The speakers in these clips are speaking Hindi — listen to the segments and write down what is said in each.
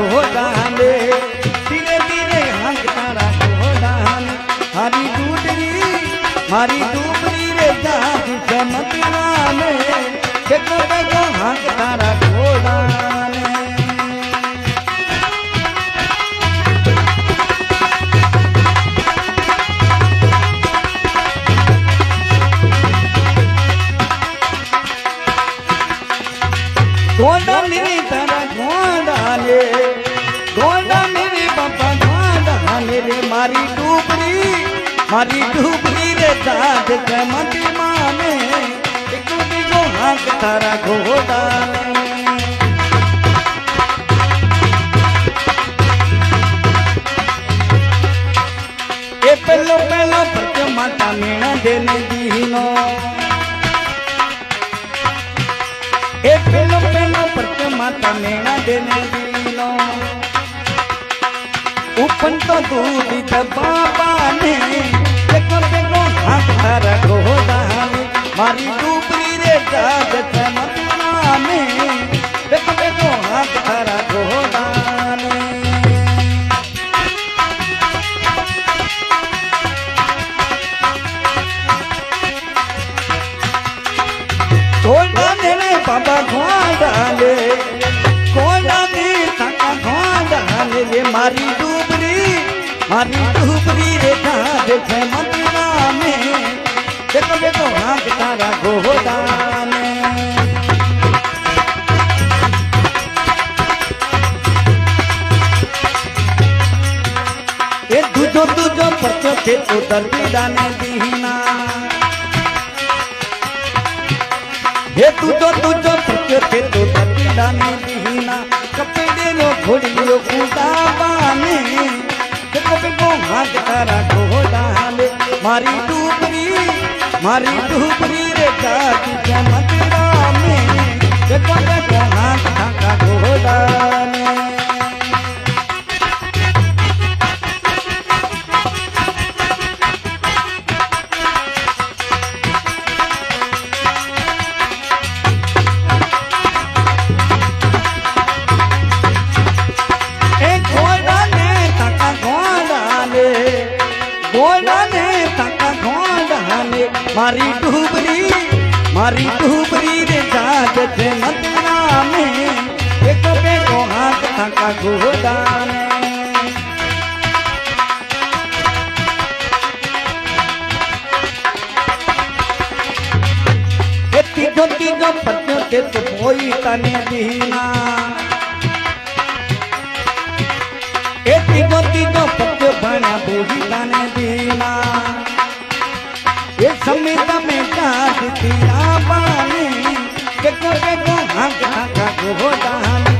घोड़ाने धीरे धीरे हाथ तारा घोड़ाने मारी डूबरी रे जात चमकराने देखो देखो हाथ तारा घोड़ाने घोड़ा मेरी तरह घोड़ा मेरे बाबा घोड़ा रे मारी डूबरी रे दाद मत माने देखो देखो हाथ तारा घोड़ा ये पहलो पर माता मीणा देने दीनो ए पेलो पर माता मीणा देने दीनो उपन तो दूध बाबा ने देखो देखो हाथ तारा घोड़ा ने मारी डूबरी रे जात चमकना ने देखो देखो हाथ तारा घोड़ा ने घोड़ा ने बाबा घोड़ा ने ताका घोड़ा ने मारी डूबरी रे जात चमकना ने देखो देखो हाथ तारा घोड़ा ने ये तुझो पत्तो थे तो दर्दी दाने दीना ये तुझो पत्तो थे तो दर्दी दाने दीना कपड़े लो घोड़ियों कूदा बाने देखो देखो हाथ तारा घोड़ा ने मारी डूबरी रे जाती चमकरा में देखो देखो हाथ तारा घोड़ा ने मारी डूबरी रे जात चमकना में देखो देखो हाथ ताका घोड़ा ने तीजो पत्तो ते तो कोई तने दीना ए तीजो पत्तो बना बूढ़ी तने दीना ये समेत में जात दिया बाने देखो देखो हाथ ताका घोड़ा ने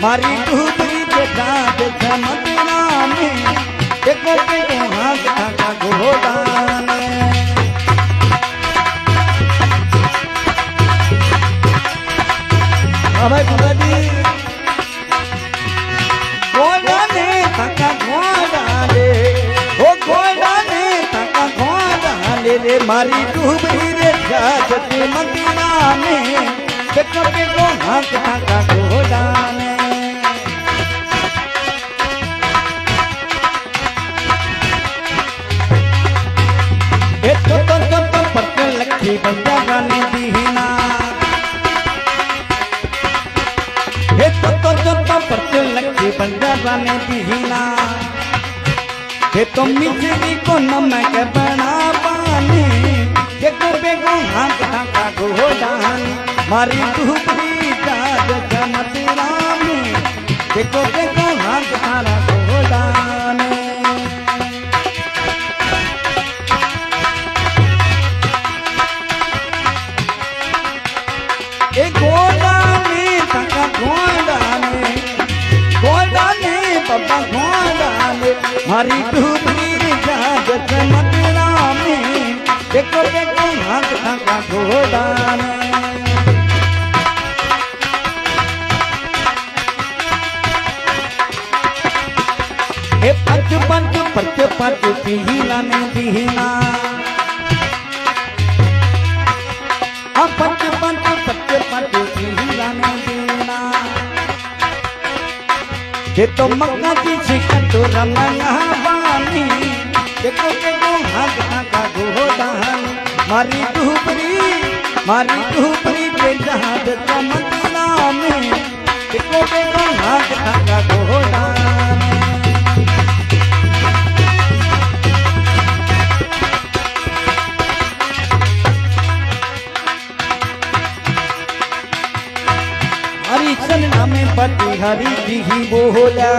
मारी डूबरी के जात चमकना में देखो देखो हाथ ताका घोड़ा ने अबे गुरुजी घोड़ा ने ताका घोड़ा ने ओ घोड़ा ने ताका घोड़ा रे मारी डूबरी रे जात चमकना में देखो देखो हाथ ताका घोड़ा ने ए तो पत्ते लखी बंदा गाने दीना ए तो पत्ते लखी बंदा गाने दीना ये तो मिश्री को नमक बना पाने देखो देखो हाथ ताका घोड़ा ने मारी डूबरी जात चमकना में देखो देखो हाथ तारा घोड़ा ने ए घोड़ा ने ताका घोड़ा ने बाबा घोड़ा ने मारी डूबरी रे जात चमकना में देखो देखो हाथ ताका घोड़ा ने ए पंच पीला ने दीना पंच पीला ने दीना ये तो मक्का की छिकतो रमना बानी देखो देखो हाथ का घोड़ान मारी डूबरी के जहाज चमकना में देखो देखो हाथ का घोड़ान हरी चंदा में पति हरी जी ही बोला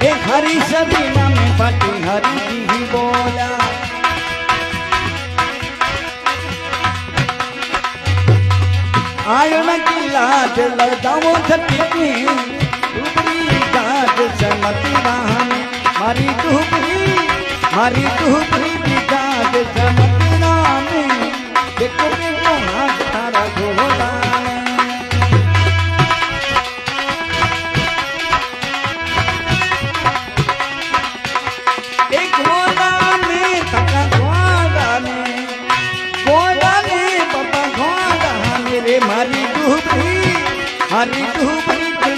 एक हरी सदीना में पति हरी जी ही बोला आयो न की लाज लड़ाओ छठी डूबरी जात चमती राम मारी डूबरी की जात चमती राम देखो देखो हाथ तारा घोड़ा एक घोड़ा में तका घोड़ा ने बाबा घोड़ा मेरे मारी डूबरी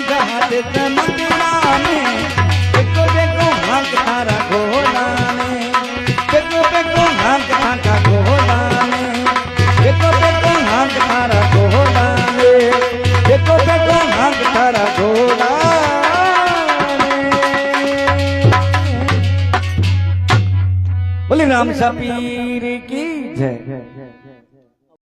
जहाज चमकना में देखो देखो हाथ तारा घोड़ा ने देखो देखो हाथ तारा घोड़ा ने देखो देखो हाथ तारा घोड़ा ने देखो देखो हाथ तारा घोड़ा बोले राम सपीर की जय।